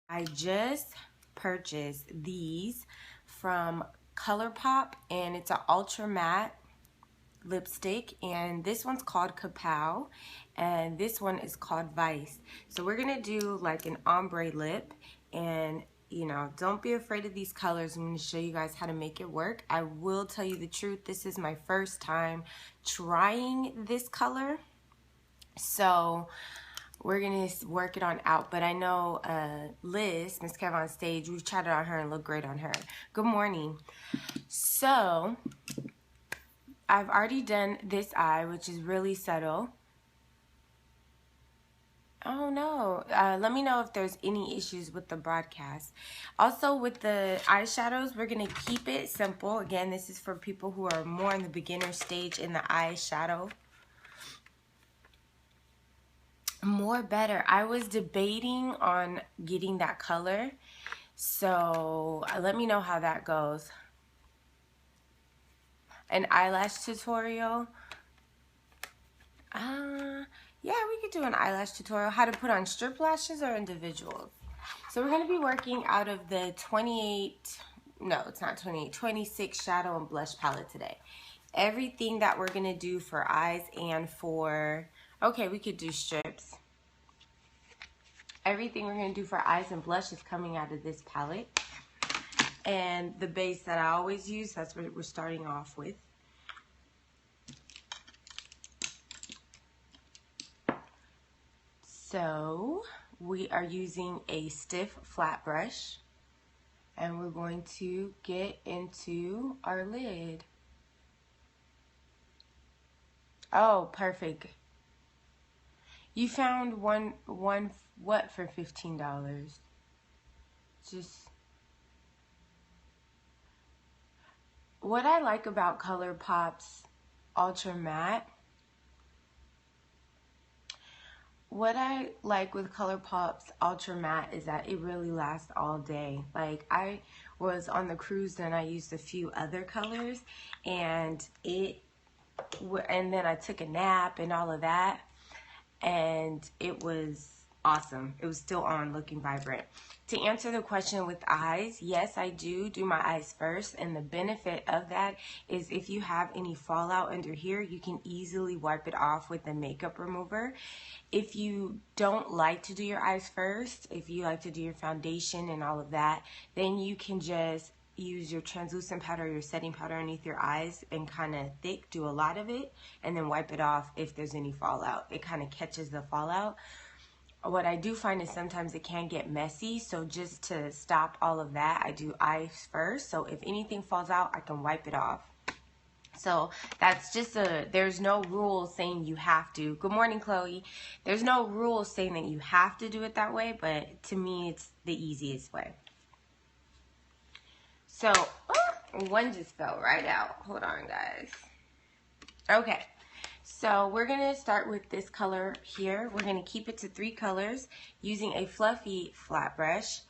I just purchased these from ColourPop, and it's an ultra matte lipstick, and this one's called Kapow and this one is called Vice. So we're gonna do like an ombre lip, and you know, don't be afraid of these colors. I'm going to show you guys how to make it work. I will tell you the truth, this is my first time trying this color, so we're gonna work it on out. But I know Liz, Miss Kev on stage, we've chatted on her and look great on her. Good morning. So I've already done this eye, which is really subtle. Oh no, let me know if there's any issues with the broadcast. Also with the eyeshadows, we're gonna keep it simple. Again, this is for people who are more in the beginner stage in the eyeshadow. More better. I was debating on getting that color, so let me know how that goes. An eyelash tutorial. Yeah, we could do an eyelash tutorial. How to put on strip lashes or individuals. So we're going to be working out of the 28, no, it's not 28, 26 shadow and blush palette today. Everything that we're going to do for eyes and for, okay, we could do strips. Everything we're going to do for eyes and blush is coming out of this palette. And the base that I always use, that's what we're starting off with. So we are using a stiff flat brush, and we're going to get into our lid. Oh, perfect. You found one what for $15? Just what I like about ColourPop's Ultra Matte. What I like with ColourPop's Ultra Matte is that it really lasts all day. Like, I was on the cruise and I used a few other colors, and then I took a nap and all of that, and it was awesome. It was still on, looking vibrant. To answer the question with eyes, yes, I do my eyes first, and the benefit of that is if you have any fallout under here, you can easily wipe it off with a makeup remover. If you don't like to do your eyes first, if you like to do your foundation and all of that, then you can just use your translucent powder, your setting powder underneath your eyes, and kind of thick, do a lot of it, and then wipe it off if there's any fallout. It kind of catches the fallout. What I do find is sometimes it can get messy, so just to stop all of that, I do eyes first. So if anything falls out, I can wipe it off. So that's just there's no rule saying you have to. Good morning, Chloe. There's no rule saying that you have to do it that way, but to me, it's the easiest way. So, one just fell right out. Hold on, guys. Okay. So we're going to start with this color here. We're going to keep it to 3 colors using a fluffy flat brush.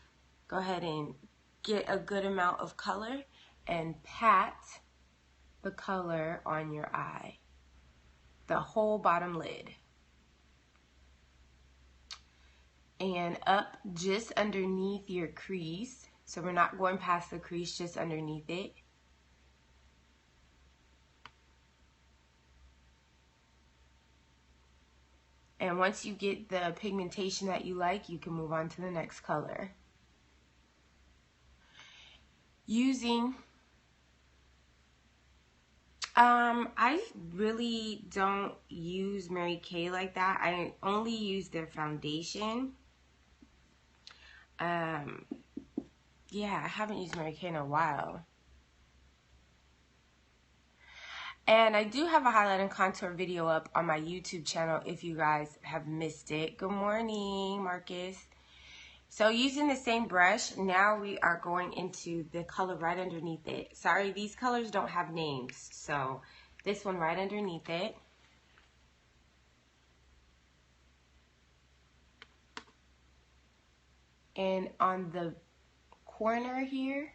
Go ahead and get a good amount of color and pat the color on your eye, the whole bottom lid, and up just underneath your crease. So we're not going past the crease, just underneath it. And once you get the pigmentation that you like, you can move on to the next color. Using, I really don't use Mary Kay like that. I only use their foundation. Yeah, I haven't used Mary Kay in a while. And I do have a highlight and contour video up on my YouTube channel if you guys have missed it. Good morning, Marcus. So using the same brush, now we are going into the color right underneath it. Sorry, these colors don't have names. So this one right underneath it. And on the corner here,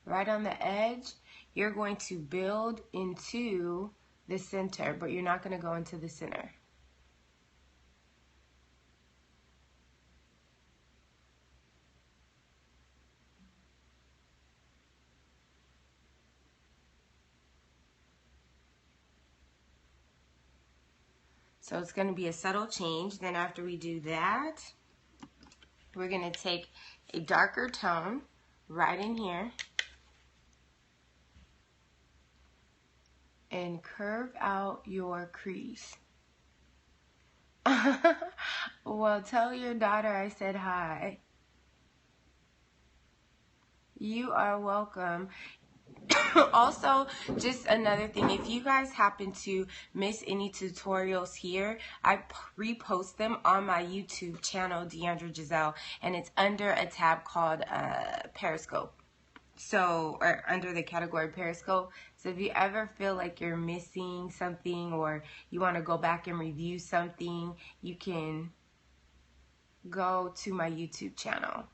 right on the edge, you're going to build into the center, but you're not going to go into the center. So it's going to be a subtle change. Then after we do that, we're going to take a darker tone right in here and curve out your crease. Well, tell your daughter I said hi. You are welcome. Also, just another thing, if you guys happen to miss any tutorials here, I repost them on my YouTube channel, Deandra Giselle, and it's under a tab called Periscope. So, or under the category Periscope. So if you ever feel like you're missing something or you want to go back and review something, you can go to my YouTube channel.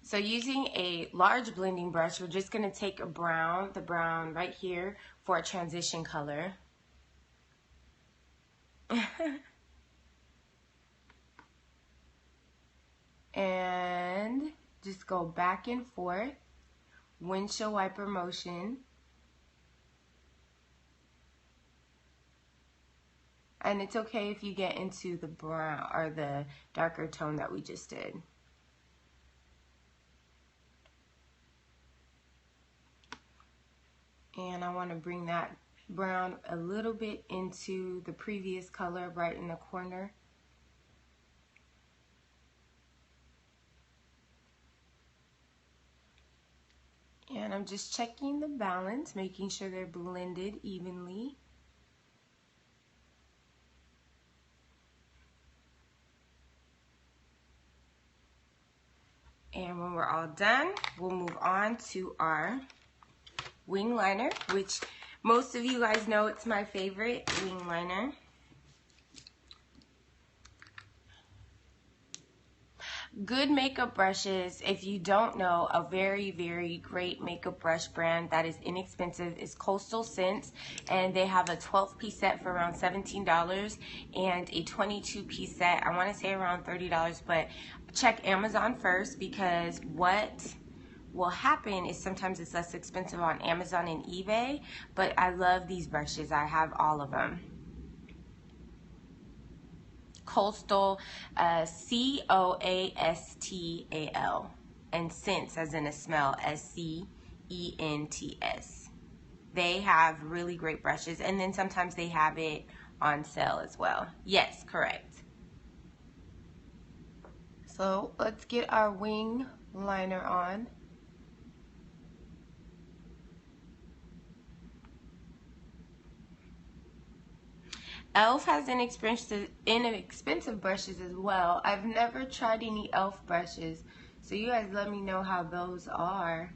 So using a large blending brush, we're just going to take a brown, the brown right here for a transition color. And just go back and forth, windshield wiper motion. And it's okay if you get into the brown or the darker tone that we just did. And I want to bring that brown a little bit into the previous color right in the corner. And I'm just checking the balance, making sure they're blended evenly. And when we're all done, we'll move on to our wing liner, which most of you guys know it's my favorite wing liner. Good makeup brushes, if you don't know, a very, very great makeup brush brand that is inexpensive is Coastal Scents, and they have a 12-piece set for around $17 and a 22-piece set, I want to say around $30, but check Amazon first, because what will happen is sometimes it's less expensive on Amazon and eBay, but I love these brushes. I have all of them. Coastal, C-O-A-S-T-A-L, and Scents as in a smell, S-C-E-N-T-S. They have really great brushes, and then sometimes they have it on sale as well. Yes, correct. So let's get our wing liner on. e.l.f. has inexpensive brushes as well. I've never tried any e.l.f. brushes, so you guys let me know how those are.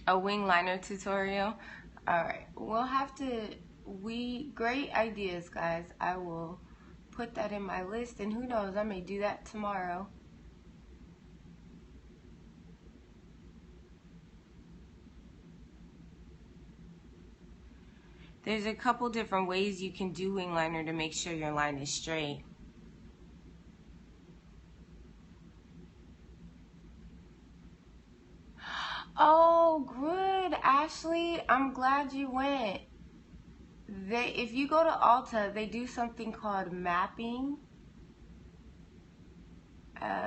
A wing liner tutorial. Alright, we'll have to, great ideas, guys. I will put that in my list, and who knows, I may do that tomorrow. There's a couple different ways you can do wing liner to make sure your line is straight. Oh, good, Ashley. I'm glad you went. If you go to Ulta, they do something called mapping.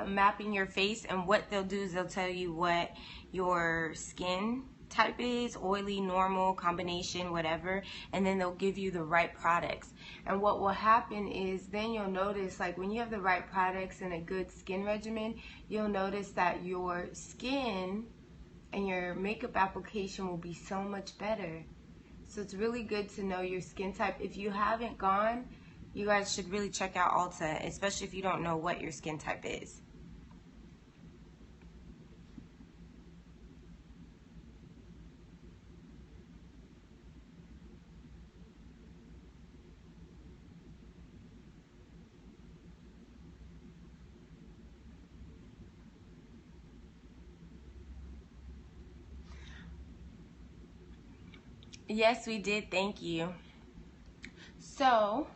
Mapping your face, and what they'll do is they'll tell you what your skin type is, oily, normal, combination, whatever, and then they'll give you the right products. And what will happen is then you'll notice, like when you have the right products and a good skin regimen, you'll notice that your skin and your makeup application will be so much better. So it's really good to know your skin type. If you haven't gone, you guys should really check out Ulta, especially if you don't know what your skin type is. Yes, we did. Thank you. So,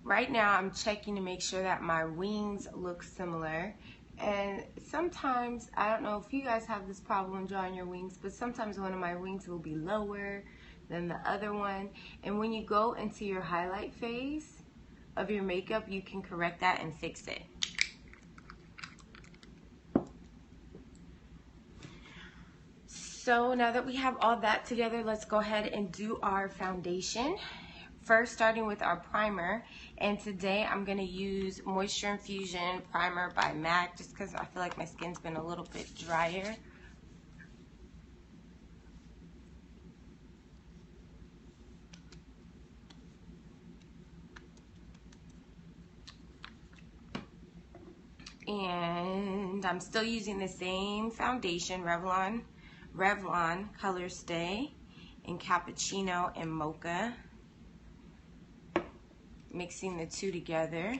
right now I'm checking to make sure that my wings look similar. And sometimes, I don't know if you guys have this problem drawing your wings, but sometimes one of my wings will be lower than the other one. And when you go into your highlight phase of your makeup, you can correct that and fix it. So now that we have all that together, let's go ahead and do our foundation. First, starting with our primer, and today I'm going to use Moisture Infusion Primer by MAC just because I feel like my skin's been a little bit drier. And I'm still using the same foundation, Revlon Color Stay in Cappuccino and Mocha. Mixing the two together.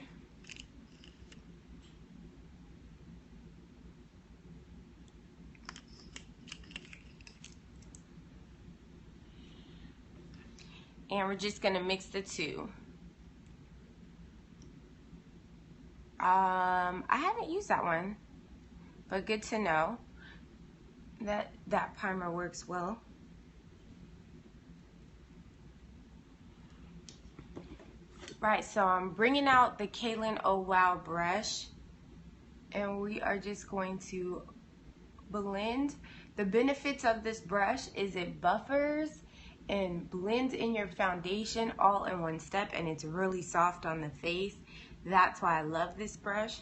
And we're just going to mix the two. I haven't used that one, but good to know that that primer works well. Right, so I'm bringing out the Kaylin Oh Wow brush, and we are just going to blend. The benefits of this brush is it buffers and blends in your foundation all in one step, and it's really soft on the face. That's why I love this brush.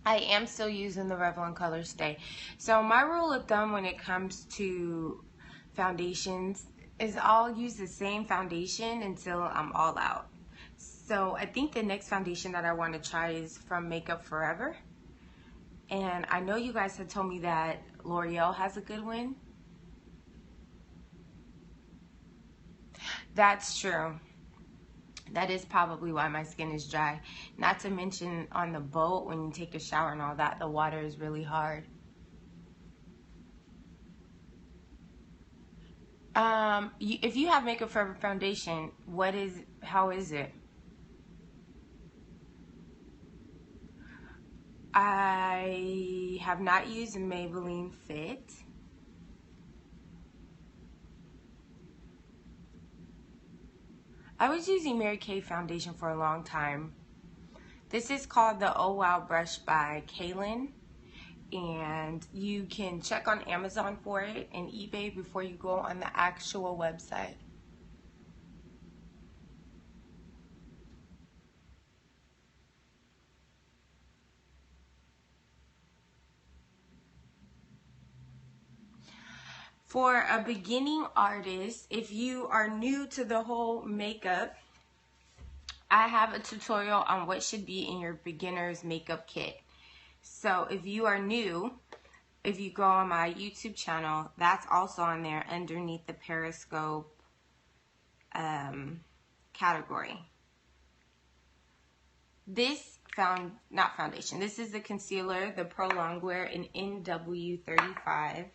I am still using the Revlon Color Stay. So my rule of thumb when it comes to foundations is I'll use the same foundation until I'm all out. So I think the next foundation that I want to try is from Makeup Forever. And I know you guys had told me that L'Oreal has a good one. That's true. That is probably why my skin is dry. Not to mention on the boat when you take a shower and all that, the water is really hard. If you have Makeup Forever foundation, how is it? I have not used Maybelline Fit. I was using Mary Kay foundation for a long time. This is called the Oh Wow brush by Kaylin, and you can check on Amazon for it and eBay before you go on the actual website. For a beginning artist, if you are new to the whole makeup, I have a tutorial on what should be in your beginner's makeup kit. So if you are new, if you go on my YouTube channel, that's also on there underneath the Periscope category. This not foundation. This is the concealer, the Pro Longwear in NW35.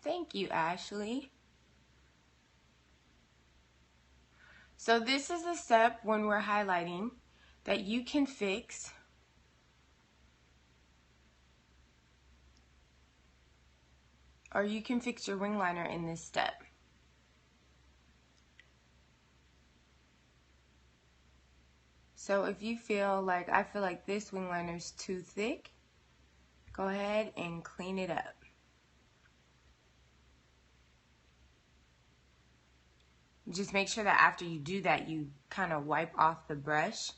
Thank you, Ashley. So this is a step when we're highlighting that you can fix. Or you can fix your wing liner in this step. So if you feel like, I feel like this wing liner is too thick, go ahead and clean it up. Just make sure that after you do that, you kind of wipe off the brush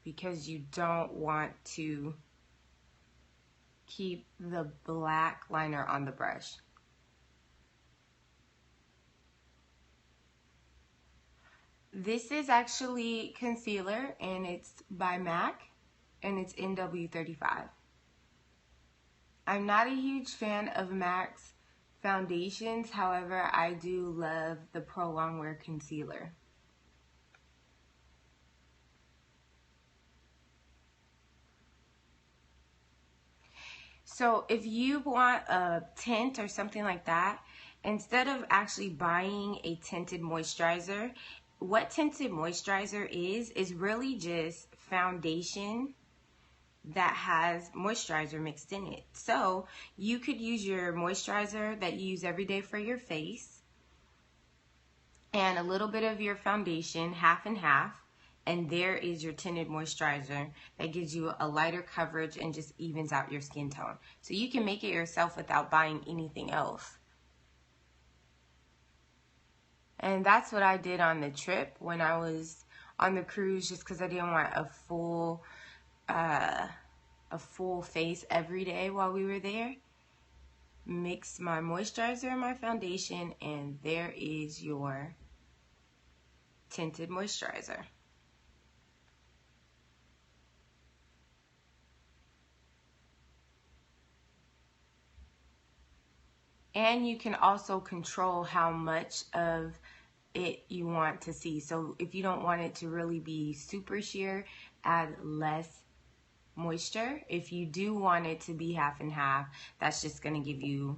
because you don't want to keep the black liner on the brush. This is actually concealer, and it's by MAC, and it's NW35. I'm not a huge fan of MAC's foundations. However, I do love the Pro Longwear Concealer. So if you want a tint or something like that, instead of actually buying a tinted moisturizer, what tinted moisturizer is really just foundation that has moisturizer mixed in it. So you could use your moisturizer that you use every day for your face and a little bit of your foundation, half and half, and there is your tinted moisturizer that gives you a lighter coverage and just evens out your skin tone. So you can make it yourself without buying anything else. And that's what I did on the trip when I was on the cruise, just because I didn't want a full face every day while we were there. Mix my moisturizer and my foundation, and there is your tinted moisturizer. And you can also control how much of it you want to see. So if you don't want it to really be super sheer, add less moisture. If you do want it to be half and half, that's just going to give you,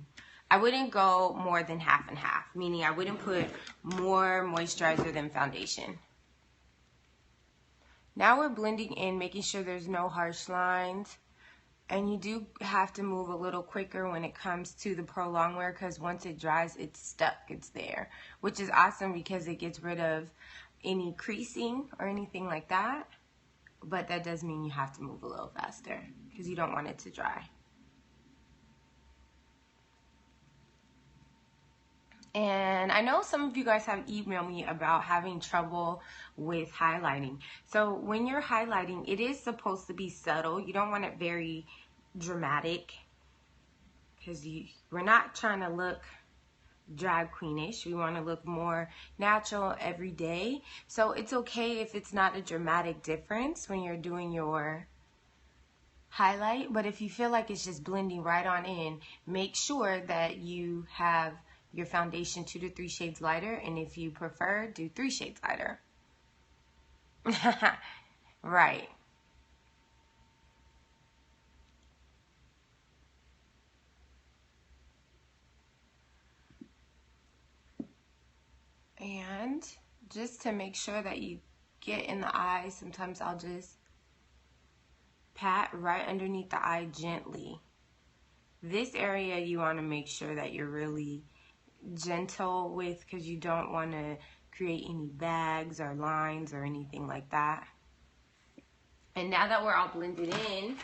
I wouldn't go more than half and half, meaning I wouldn't put more moisturizer than foundation. Now we're blending in, making sure there's no harsh lines. And you do have to move a little quicker when it comes to the Pro Longwear, because once it dries, it's stuck, it's there, which is awesome because it gets rid of any creasing or anything like that. But that does mean you have to move a little faster because you don't want it to dry. And I know some of you guys have emailed me about having trouble with highlighting. So when you're highlighting, it is supposed to be subtle. You don't want it very dramatic because we're not trying to look drag queenish. We want to look more natural every day. So it's okay if it's not a dramatic difference when you're doing your highlight. But if you feel like it's just blending right on in, make sure that you have your foundation 2 to 3 shades lighter, and if you prefer, do 3 shades lighter. Right. And just to make sure that you get in the eye, sometimes I'll just pat right underneath the eye gently. This area you want to make sure that you're really gentle with, because you don't want to create any bags or lines or anything like that. And now that we're all blended in,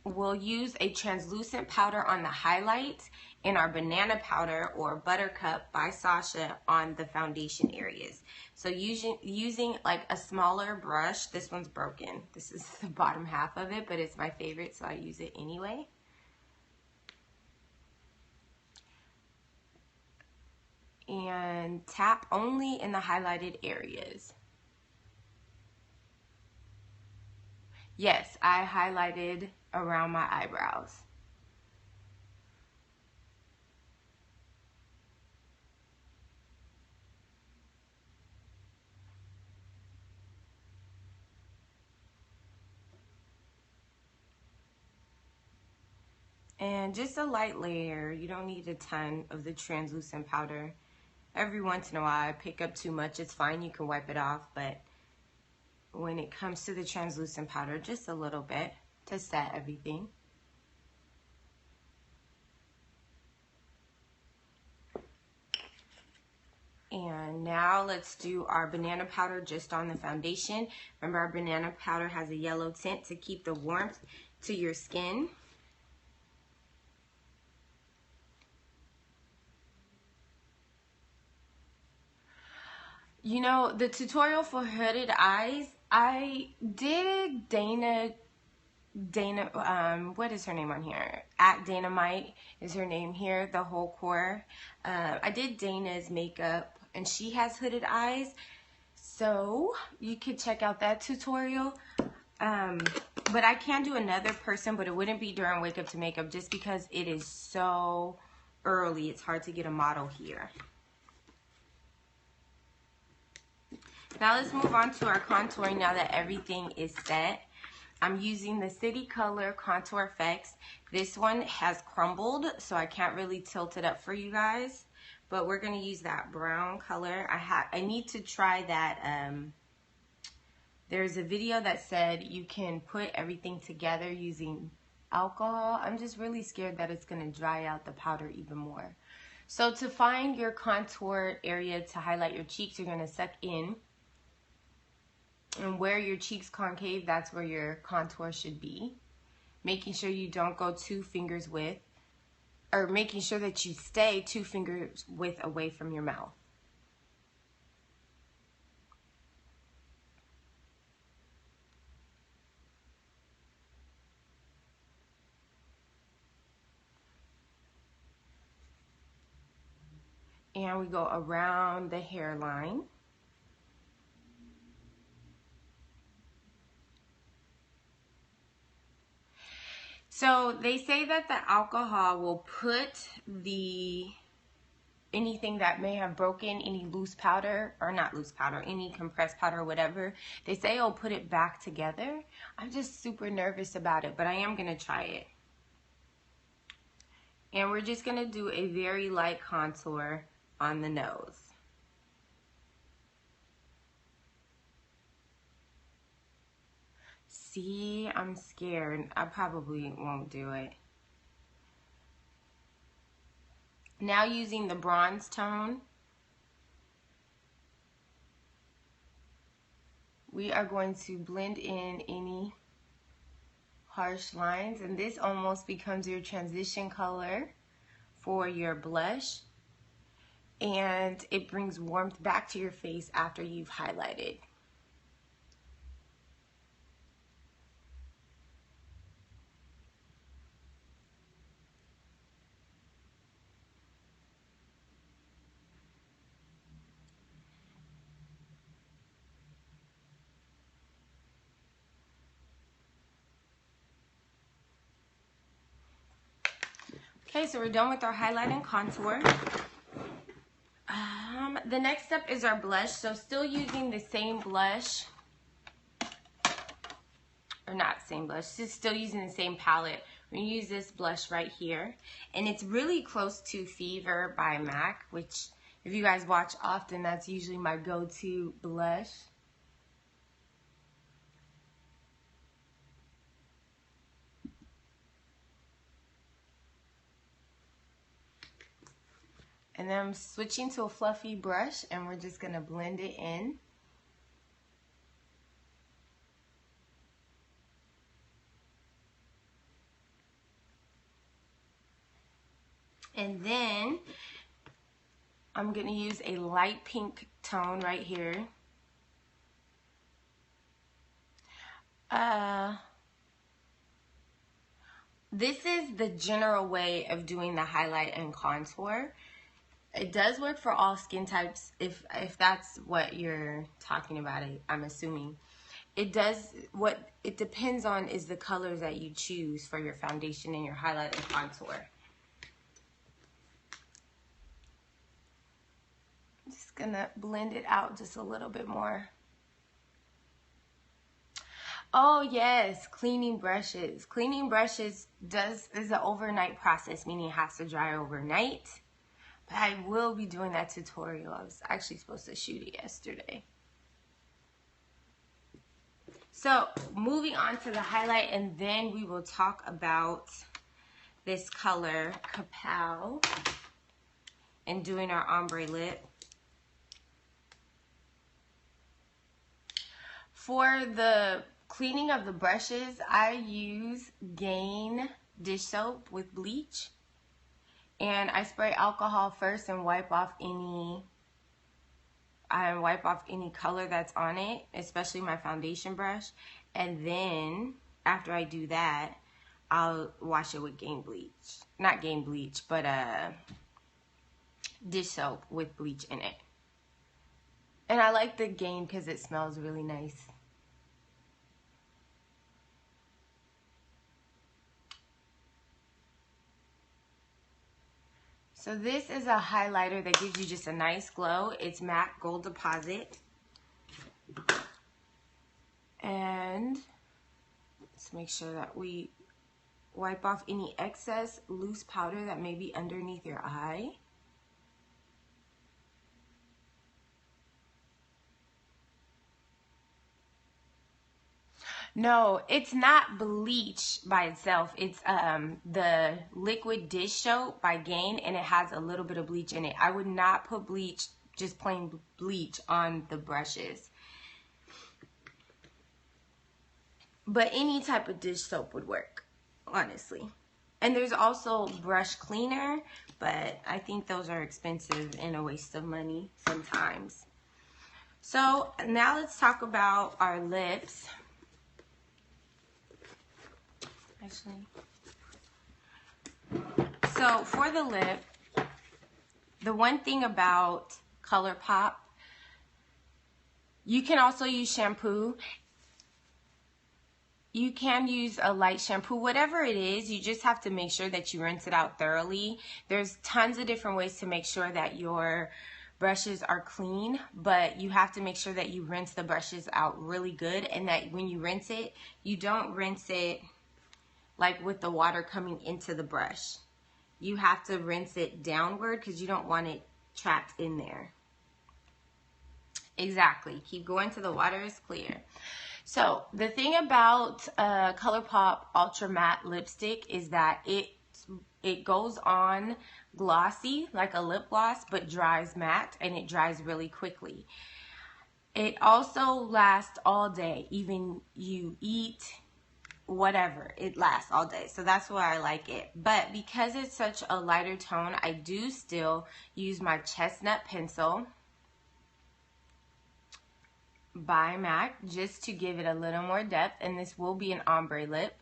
we'll use a translucent powder on the highlight and our banana powder or Buttercup by Sasha on the foundation areas. So using like a smaller brush, this one's broken. This is the bottom half of it, but it's my favorite, so I use it anyway. And tap only in the highlighted areas. Yes, I highlighted around my eyebrows. And just a light layer. You don't need a ton of the translucent powder. Every once in a while I pick up too much. It's fine, you can wipe it off, but when it comes to the translucent powder, just a little bit to set everything. And now let's do our banana powder just on the foundation. Remember, our banana powder has a yellow tint to keep the warmth to your skin. You know, the tutorial for hooded eyes, I did Dana, what is her name on here? At Dynamite is her name here, the whole core. I did Dana's makeup, and she has hooded eyes, so you could check out that tutorial. But I can do another person, but it wouldn't be during Wake Up to Makeup just because it is so early. It's hard to get a model here. Now let's move on to our contouring now that everything is set. I'm using the City Color Contour Effects. This one has crumbled, so I can't really tilt it up for you guys. But we're going to use that brown color. I need to try that. There's a video that said you can put everything together using alcohol. I'm just really scared that it's going to dry out the powder even more. So to find your contour area to highlight your cheeks, you're going to suck in. And where your cheeks concave, that's where your contour should be. Making sure you don't go 2 fingers width, or making sure that you stay 2 fingers width away from your mouth. And we go around the hairline. So they say that the alcohol will put anything that may have broken, any loose powder, or not loose powder, any compressed powder or whatever, they say it'll put it back together. I'm just super nervous about it, but I am going to try it. And we're just going to do a very light contour on the nose. See, I'm scared. I probably won't do it. Now using the bronze tone, we are going to blend in any harsh lines, and this almost becomes your transition color for your blush, and it brings warmth back to your face after you've highlighted. Okay, so we're done with our highlight and contour. The next step is our blush. So still using the same blush, or not same blush, just still using the same palette. We're going to use this blush right here. And it's really close to Fever by MAC, which if you guys watch often, that's usually my go-to blush. And then I'm switching to a fluffy brush, and we're just going to blend it in. And then I'm going to use a light pink tone right here. This is the general way of doing the highlight and contour. It does work for all skin types, if that's what you're talking about, I'm assuming. It does, what it depends on is the colors that you choose for your foundation and your highlight and contour. I'm just gonna blend it out just a little bit more. Oh yes, cleaning brushes. Cleaning brushes is an overnight process, meaning it has to dry overnight. But I will be doing that tutorial. I was actually supposed to shoot it yesterday. So moving on to the highlight, and then we will talk about this color, Kapow, and doing our ombre lip. For the cleaning of the brushes, I use Gain dish soap with bleach. And I spray alcohol first and wipe off any color that's on it, especially my foundation brush. And then after I do that, I'll wash it with Gain bleach. Not Gain bleach, but dish soap with bleach in it. And I like the Gain because it smells really nice. So this is a highlighter that gives you just a nice glow. It's matte gold deposit. And let's make sure that we wipe off any excess loose powder that may be underneath your eye. No, it's not bleach by itself. It's the liquid dish soap by Gain, and it has a little bit of bleach in it. I would not put bleach, just plain bleach, on the brushes. But any type of dish soap would work, honestly. And there's also brush cleaner, but I think those are expensive and a waste of money sometimes. So now let's talk about our lips. Actually, so for the lip, the one thing about ColourPop, you can also use shampoo. You can use a light shampoo, whatever it is, you just have to make sure that you rinse it out thoroughly. There's tons of different ways to make sure that your brushes are clean, but you have to make sure that you rinse the brushes out really good, and that when you rinse it, you don't rinse it like with the water coming into the brush. You have to rinse it downward because you don't want it trapped in there. Exactly. Keep going till the water is clear. So the thing about ColourPop Ultra Matte Lipstick is that it goes on glossy like a lip gloss, but dries matte, and it dries really quickly. It also lasts all day. Even you eat, whatever, it lasts all day. So that's why I like it. But because it's such a lighter tone, I do still use my Chestnut pencil by MAC just to give it a little more depth, and this will be an ombre lip.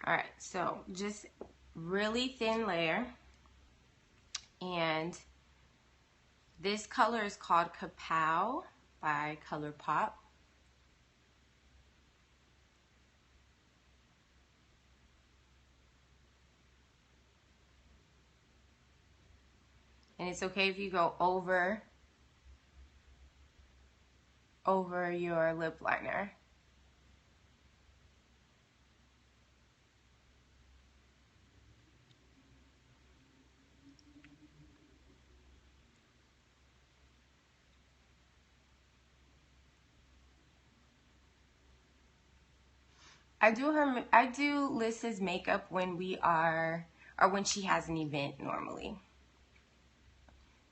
Alright, so just really thin layer, and this color is called Kapow by ColourPop. And it's okay if you go over your lip liner. I do Liz's makeup when we are, or when she has an event normally.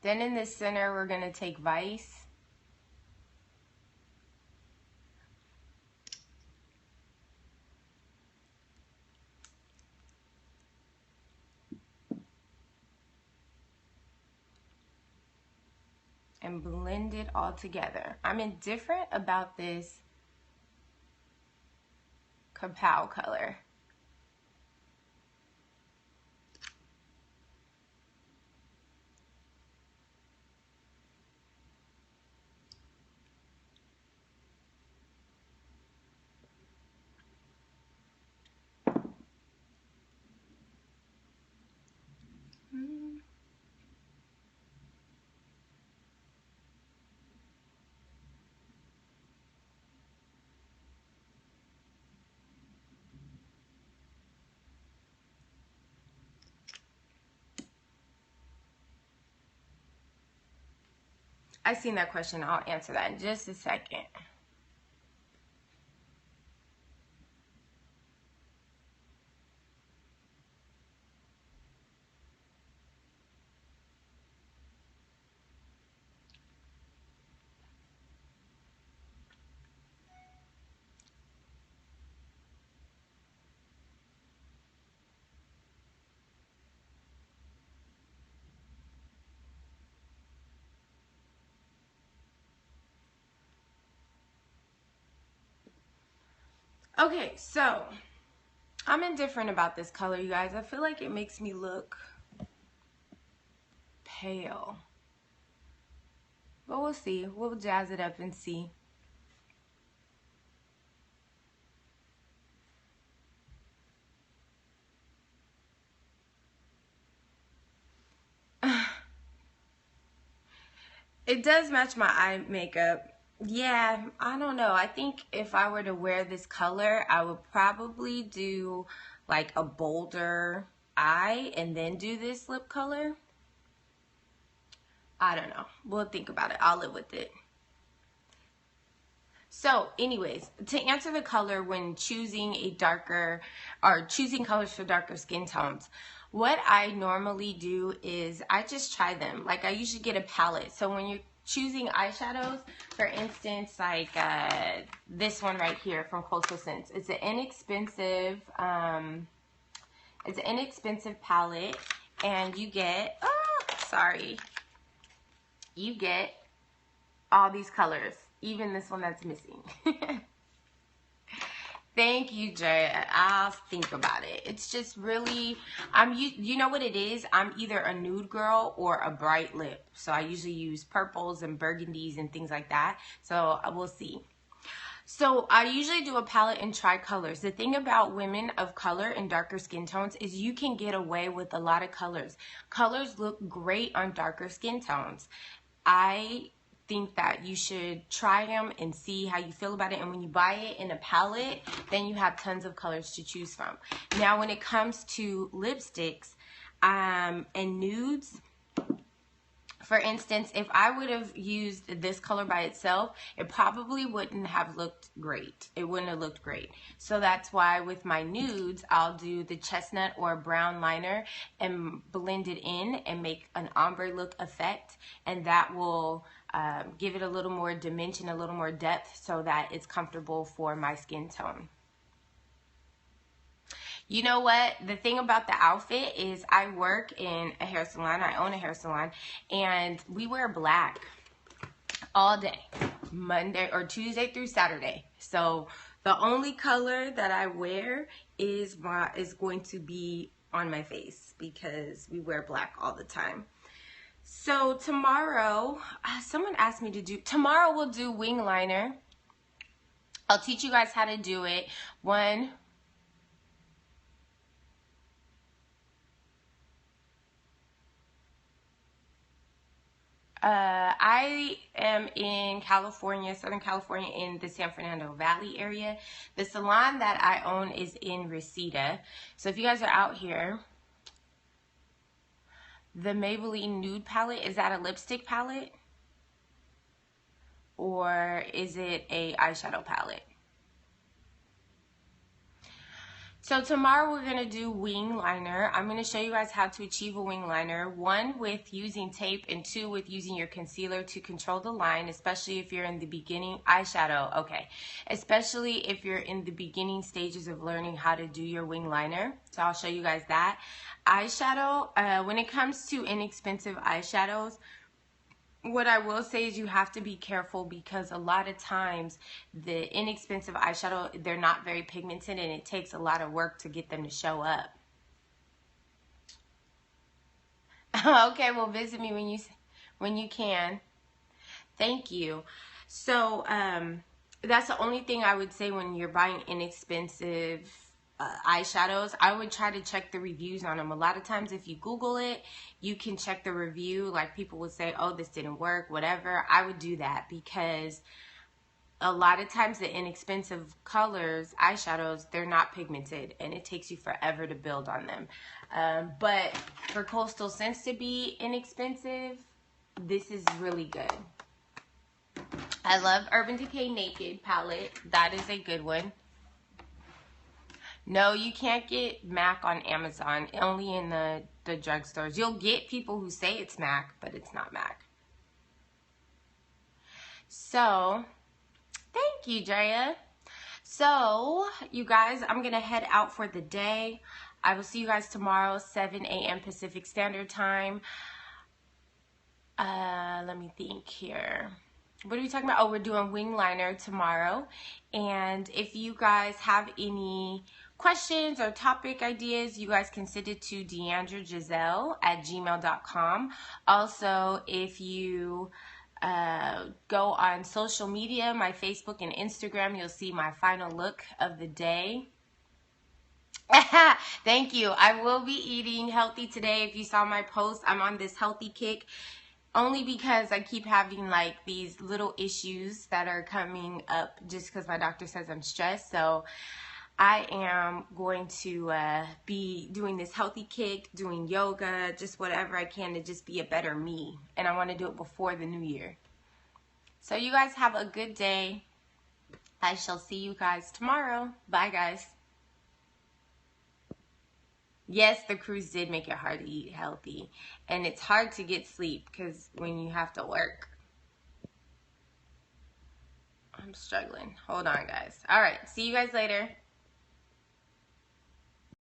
Then in the center, we're going to take Vice. And blend it all together. I'm indifferent about this Kapow color. I seen that question. I'll answer that in just a second. Okay, so I'm indifferent about this color, you guys. I feel like it makes me look pale. But we'll see. We'll jazz it up and see. It does match my eye makeup. Yeah, I don't know. I think if I were to wear this color, I would probably do like a bolder eye and then do this lip color. I don't know. We'll think about it. I'll live with it. So anyways, to answer the color when choosing a darker or choosing colors for darker skin tones, what I normally do is I just try them. Like I usually get a palette. So when you're choosing eyeshadows, for instance, like this one right here from Coastal Scents, it's an inexpensive palette, and you get you get all these colors, even this one that's missing. Thank you, Jay. I'll think about it. It's just really, you know what it is? I'm either a nude girl or a bright lip. So I usually use purples and burgundies and things like that. So we'll see. So I usually do a palette and try colors. The thing about women of color and darker skin tones is you can get away with a lot of colors. Colors look great on darker skin tones. I think that you should try them and see how you feel about it, and when you buy it in a palette, then you have tons of colors to choose from. Now when it comes to lipsticks and nudes, for instance, if I would have used this color by itself, it probably wouldn't have looked great. It wouldn't have looked great. So that's why with my nudes, I'll do the chestnut or brown liner and blend it in and make an ombre look effect. And that will give it a little more dimension, a little more depth so that it's comfortable for my skin tone. You know what? The thing about the outfit is I work in a hair salon. I own a hair salon, and we wear black all day, Monday or Tuesday through Saturday. So the only color that I wear is going to be on my face because we wear black all the time. So tomorrow, someone asked me to do, tomorrow we'll do wing liner. I'll teach you guys how to do it. I am in California, Southern California, in the San Fernando Valley area. The salon that I own is in Reseda. So if you guys are out here, the Maybelline Nude palette, is that a lipstick palette? Or is it a eyeshadow palette? So tomorrow we're going to do wing liner. I'm going to show you guys how to achieve a wing liner. 1, with using tape, and 2, with using your concealer to control the line, especially if you're in the beginning eyeshadow. Okay, especially if you're in the beginning stages of learning how to do your wing liner. So I'll show you guys that. Eyeshadow, when it comes to inexpensive eyeshadows, what I will say is you have to be careful because a lot of times the inexpensive eyeshadow, they're not very pigmented and it takes a lot of work to get them to show up. Okay, well, visit me when you can. Thank you. So that's the only thing I would say when you're buying inexpensive eyeshadows. I would try to check the reviews on them. A lot of times if you Google it, you can check the review. Like people would say, oh, this didn't work, whatever. I would do that because a lot of times the inexpensive colors, eyeshadows, they're not pigmented and it takes you forever to build on them. But for Coastal Scents to be inexpensive, this is really good. I love Urban Decay Naked palette. That is a good one. No, you can't get MAC on Amazon, only in the drugstores. You'll get people who say it's MAC, but it's not MAC. So, thank you, Drea. So, you guys, I'm going to head out for the day. I will see you guys tomorrow, 7 a.m. Pacific Standard Time. Let me think here. what are we talking about? Oh, we're doing wing liner tomorrow. And if you guys have any questions or topic ideas, you guys can send it to deandragiselle@gmail.com. Also, if you go on social media, my Facebook and Instagram, you'll see my final look of the day. Thank you. I will be eating healthy today. If you saw my post, I'm on this healthy kick. Only because I keep having like these little issues that are coming up just because my doctor says I'm stressed. So I am going to be doing this healthy kick, doing yoga, just whatever I can to just be a better me. And I want to do it before the new year. So you guys have a good day. I shall see you guys tomorrow. Bye, guys. Yes, the cruise did make it hard to eat healthy. And it's hard to get sleep because when you have to work. I'm struggling. Hold on, guys. All right. See you guys later.